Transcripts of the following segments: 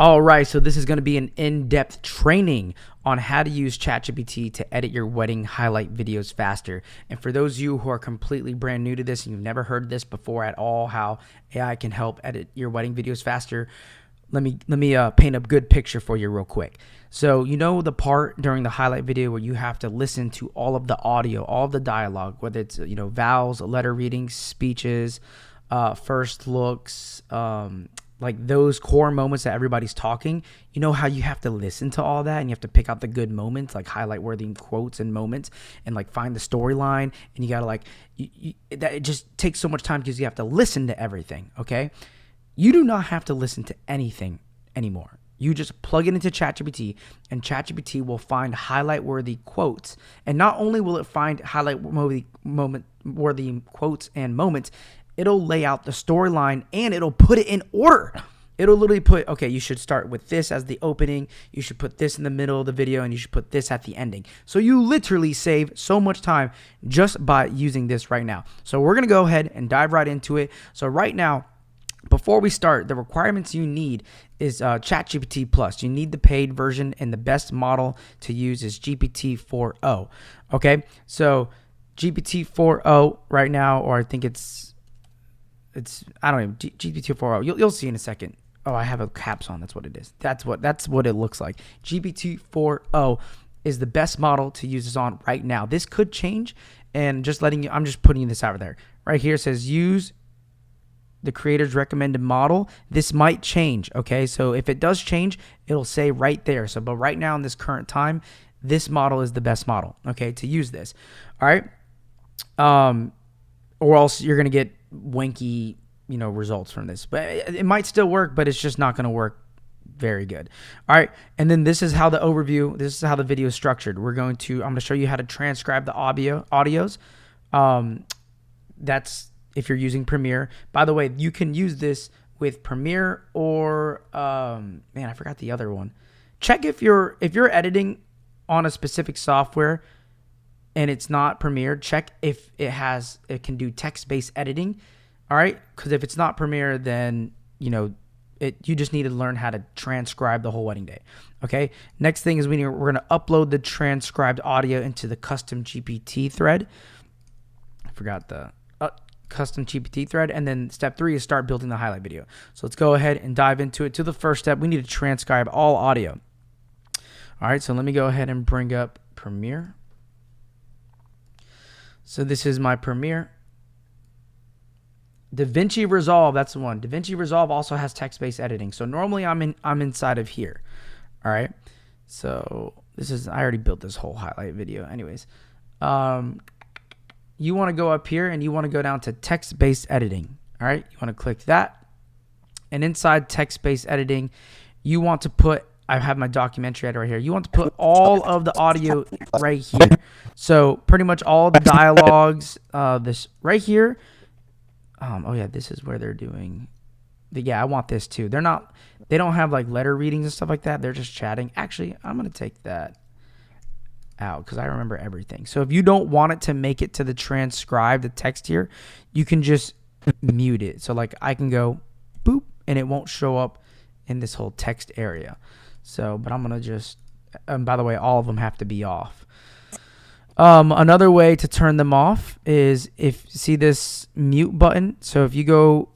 All right, so this is going to be an in-depth training on how to use ChatGPT to edit your wedding highlight videos faster. And for those of you who are completely brand new to this and you've never heard this before at all, how AI can help edit your wedding videos faster, let me paint a good picture for you real quick. So you know the part during the highlight video where you have to listen to all of the audio, all of the dialogue, whether it's vowels, letter readings, speeches, first looks, like those core moments that everybody's talking. You know how you have to listen to all that and you have to pick out the good moments, like highlight worthy quotes and moments, and like find the storyline. And you gotta that it just takes so much time because you have to listen to everything. Okay, you do not have to listen to anything anymore. You just plug it into ChatGPT, and ChatGPT will find highlight worthy quotes. And not only will it find highlight worthy quotes and moments, it'll lay out the storyline and it'll put it in order. It'll literally put, okay, you should start with this as the opening, you should put this in the middle of the video, and you should put this at the ending. So you literally save so much time just by using this right now. So we're going to go ahead and dive right into it. So right now, before we start, the requirements you need is ChatGPT Plus. You need the paid version, and the best model to use is GPT-4o. Okay, so GPT-4o right now, or I think I don't know, GPT-4o. You'll see in a second. Oh, I have a caps on. That's what it is. That's what it looks like. GPT-4o is the best model to use this on right now. This could change, and I'm just putting this out there. Right here it says use the creator's recommended model. This might change. Okay, so if it does change, it'll say right there. So, but right now in this current time, this model is the best model. Okay, to use this. All right. Or else you're gonna get wanky, results from this. But it might still work, but it's just not gonna work very good. All right, and then this is how this is how the video is structured. I'm gonna show you how to transcribe the audios. That's if you're using Premiere. By the way, you can use this with Premiere or I forgot the other one. Check if you're editing on a specific software and it's not Premiere, check if it can do text-based editing. All right, because if it's not Premiere, then you just need to learn how to transcribe the whole wedding day. Okay, next thing is we're going to upload the transcribed audio into the custom GPT thread. I forgot the custom GPT thread. And then step 3 is start building the highlight video. So let's go ahead and dive into it. To the first step, we need to transcribe all audio. All right, so let me go ahead and bring up Premiere. So this is my Premiere. DaVinci Resolve, that's the one. DaVinci Resolve also has text-based editing. So normally I'm inside of here. All right. So I already built this whole highlight video anyways. You want to go up here and you want to go down to text-based editing. All right. You want to click that. And inside text-based editing, you want to put, I have my documentary editor right here. You want to put all of the audio right here. So pretty much all the dialogues, this right here. Oh yeah, this is where they're doing. I want this too. They don't have like letter readings and stuff like that. They're just chatting. Actually, I'm going to take that out because I remember everything. So if you don't want it to make it to the transcribe, the text here, you can just mute it. So like I can go boop and it won't show up in this whole text area. So, but I'm going to just, and by the way, all of them have to be off. Another way to turn them off is see this mute button. So if you go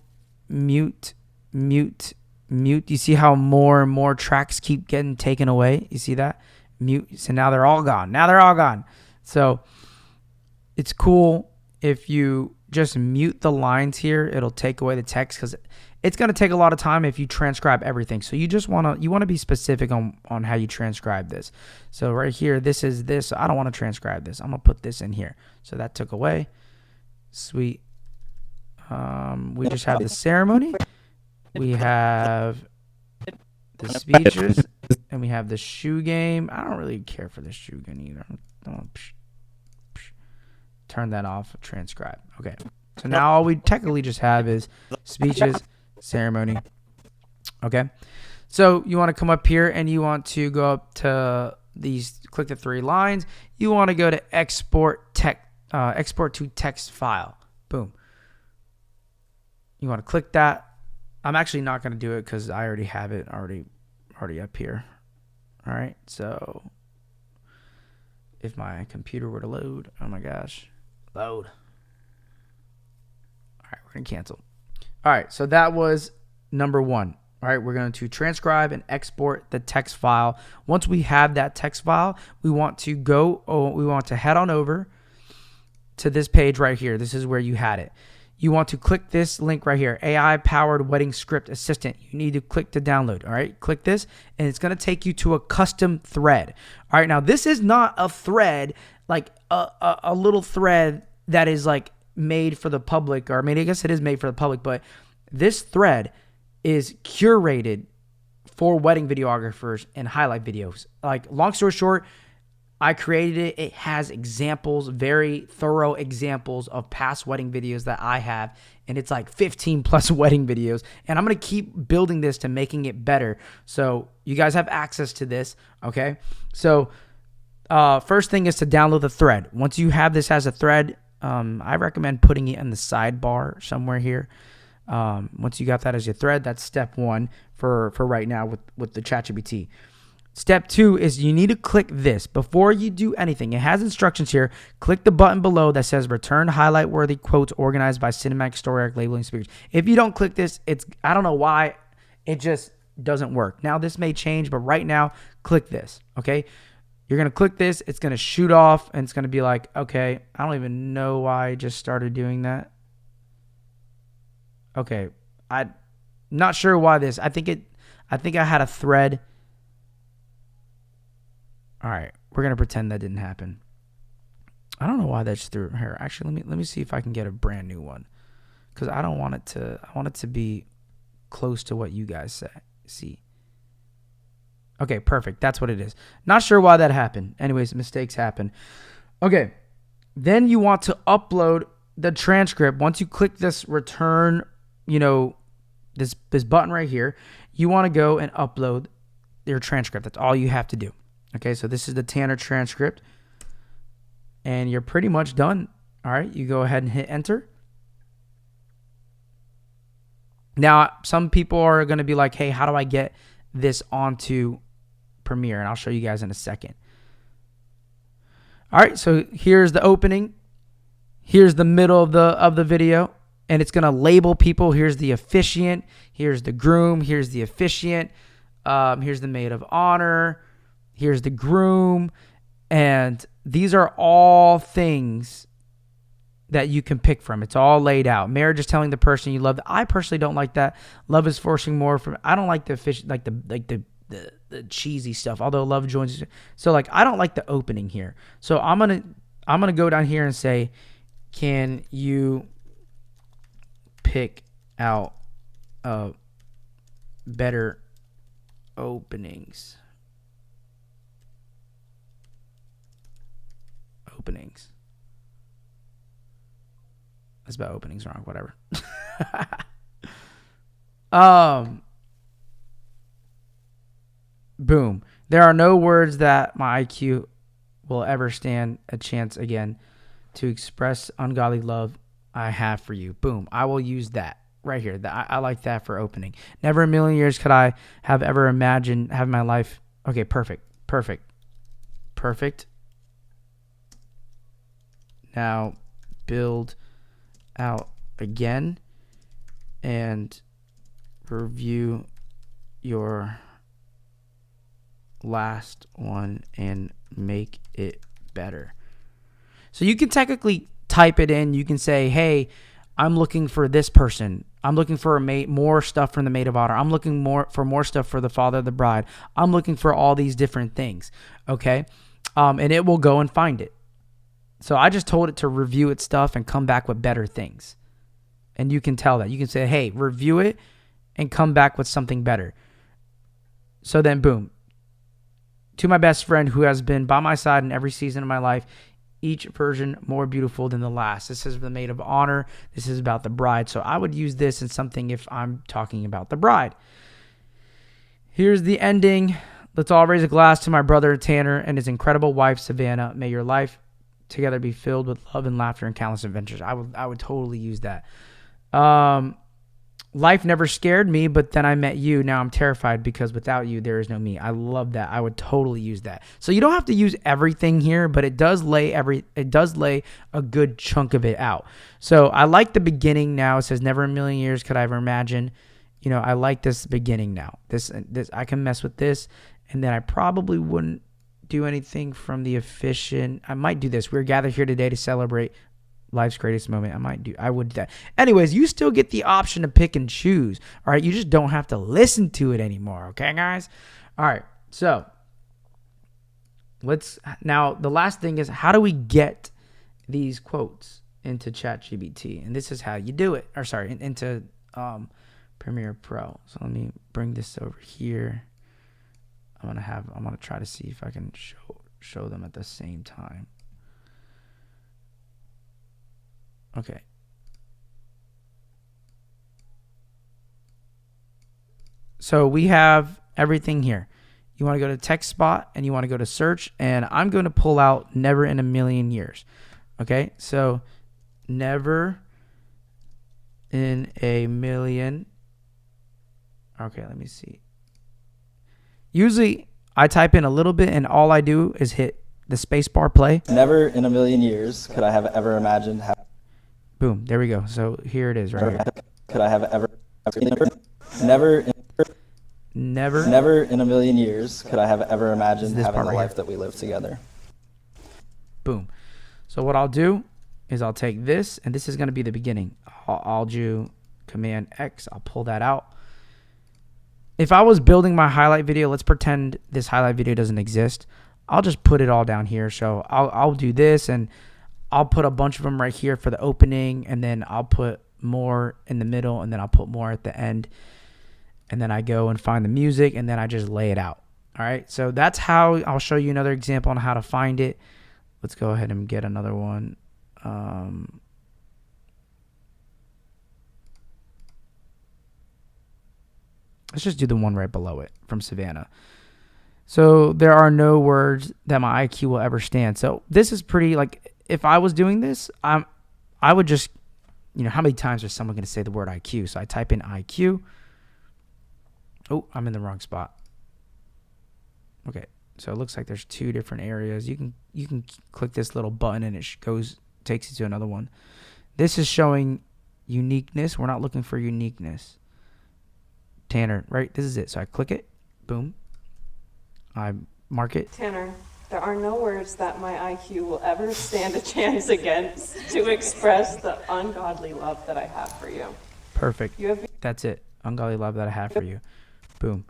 mute, you see how more and more tracks keep getting taken away. You see that? Mute. So now they're all gone. So it's cool if you just mute the lines here. It'll take away the text because it's going to take a lot of time if you transcribe everything. So you want to be specific on how you transcribe this. So right here, this is this. I don't want to transcribe this. I'm going to put this in here. So that took away. Sweet. We just have the ceremony. We have the speeches. And we have the shoe game. I don't really care for the shoe game either. Turn that off. Transcribe. Okay. So now all we technically just have is speeches, ceremony. Okay. So you want to come up here and you want to go up to these, click the 3 lines. You want to go to export to text file. Boom. You want to click that. I'm actually not going to do it because I already have it already already up here. All right, so if my computer were to load, oh my gosh, load. All right, we're going to cancel. All right, so that was number 1. All right, we're going to transcribe and export the text file. Once we have that text file, we want to head on over to this page right here. This is where you had it. You want to click this link right here, AI-powered wedding script assistant. You need to click to download, all right? Click this, and it's going to take you to a custom thread. All right, now this is not a thread, like a little thread that is like made for the public, or I mean, I guess it is made for the public, but this thread is curated for wedding videographers and highlight videos. Like, long story short, I created it. It has examples, very thorough examples of past wedding videos that I have. And it's like 15 plus wedding videos. And I'm going to keep building this to making it better. So you guys have access to this. Okay. So first thing is to download the thread. Once you have this as a thread, I recommend putting it in the sidebar somewhere here. Once you got that as your thread, that's step 1 for right now with the ChatGPT. Step 2 is you need to click this before you do anything. It has instructions here. Click the button below that says return highlight-worthy quotes organized by cinematic story arc labeling speakers. If you don't click this, I don't know why, it just doesn't work. Now, this may change, but right now, click this, okay? You're going to click this. It's going to shoot off, and it's going to be like, okay, I don't even know why I just started doing that. Okay, I'm not sure why this. I think I had a thread. All right, we're gonna pretend that didn't happen. I don't know why that's through here. Actually, let me see if I can get a brand new one, because I don't want it to. I want it to be close to what you guys see. Okay, perfect. That's what it is. Not sure why that happened. Anyways, mistakes happen. Okay, then you want to upload the transcript. Once you click this return, this button right here, you want to go and upload your transcript. That's all you have to do. Okay, so this is the Tanner transcript, and you're pretty much done. All right, you go ahead and hit enter. Now, some people are going to be like, hey, how do I get this onto Premiere? And I'll show you guys in a second. All right, so here's the opening. Here's the middle of the video, and it's going to label people. Here's the officiant. Here's the groom. Here's the officiant. Here's the maid of honor. Here's the groom. And these are all things that you can pick from. It's all laid out. Marriage is telling the person you love. I personally don't like that. Love is forcing more from. I don't like the the cheesy stuff. Although love joins. So like I don't like the opening here. So I'm gonna go down here and say, can you pick out better openings? That's about openings wrong, whatever. Boom. There are no words that my IQ will ever stand a chance again to express ungodly love I have for you. Boom. I will use that right here. I like that for opening. Never in a million years could I have ever imagined having my life. Okay, perfect. Now build out again and review your last one and make it better. So you can technically type it in. You can say, hey, I'm looking for this person. I'm looking for more stuff from the maid of honor. I'm looking for more stuff for the father of the bride. I'm looking for all these different things. Okay. And it will go and find it. So I just told it to review its stuff and come back with better things. And you can tell that. You can say, hey, review it and come back with something better. So then, boom. To my best friend who has been by my side in every season of my life, each version more beautiful than the last. This is the maid of honor. This is about the bride. So I would use this in something if I'm talking about the bride. Here's the ending. Let's all raise a glass to my brother Tanner and his incredible wife Savannah. May your life together be filled with love and laughter and countless adventures. I would totally use that. life never scared me, but then I met you. Now I'm terrified because without you, there is no me. I love that. I would totally use that. So you don't have to use everything here, but it does lay a good chunk of it out. So I like the beginning now. It says, never in a million years could I ever imagine. You know, I like this beginning now. This I can mess with this, and then I probably wouldn't do anything from the efficient. I might do this. We're gathered here today to celebrate life's greatest moment. I would do that. Anyways, you still get the option to pick and choose. All right. You just don't have to listen to it anymore. Okay, guys? All right. So now the last thing is, how do we get these quotes into ChatGPT? And this is how you do it. Or sorry, into Premiere Pro. So let me bring this over here. I'm gonna try to see if I can show them at the same time. Okay. So we have everything here. You want to go to text spot and you want to go to search, and I'm going to pull out never in a million years. Okay. So never in a million. Okay. Let me see. Usually I type in a little bit and all I do is hit the space bar play. Never in a million years could I have ever imagined. Boom. There we go. So here it is right here. Could I have ever never in a million years could I have ever imagined having the life that we live together. Boom. So what I'll do is I'll take this, and this is going to be the beginning. I'll do Command X. I'll pull that out. If I was building my highlight video, let's pretend this highlight video doesn't exist. I'll just put it all down here. So I'll do this, and I'll put a bunch of them right here for the opening, and then I'll put more in the middle, and then I'll put more at the end. And then I go and find the music, and then I just lay it out. All right. So that's how I'll show you another example on how to find it. Let's go ahead and get another one. Let's just do the one right below it from Savannah. So there are no words that my IQ will ever stand. So this is pretty, like, if I was doing this, I would just, how many times is someone going to say the word IQ? So I type in IQ. Oh, I'm in the wrong spot. Okay. So it looks like there's two different areas. You can click this little button and it takes you to another one. This is showing uniqueness. We're not looking for uniqueness. Tanner, right? This is it. So I click it. Boom. I mark it. Tanner, there are no words that my IQ will ever stand a chance against to express the ungodly love that I have for you. Perfect. That's it. Ungodly love that I have for you. Boom.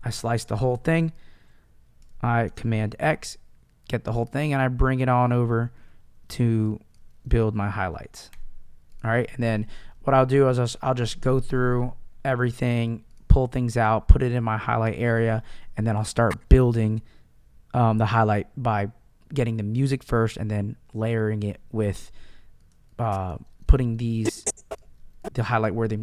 I slice the whole thing. I Command X, get the whole thing, and I bring it on over to build my highlights. All right. And then what I'll do is I'll just go through everything, pull things out, put it in my highlight area, and then I'll start building the highlight by getting the music first and then layering it with putting the highlight where they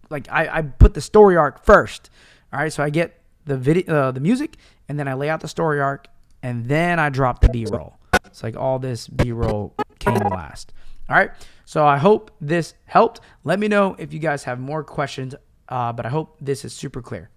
like I put the story arc first. All right, so I get the video, the music, and then I lay out the story arc, and then I drop the B-roll. It's like all this B-roll came last. All right, so I hope this helped. Let me know if you guys have more questions, but I hope this is super clear.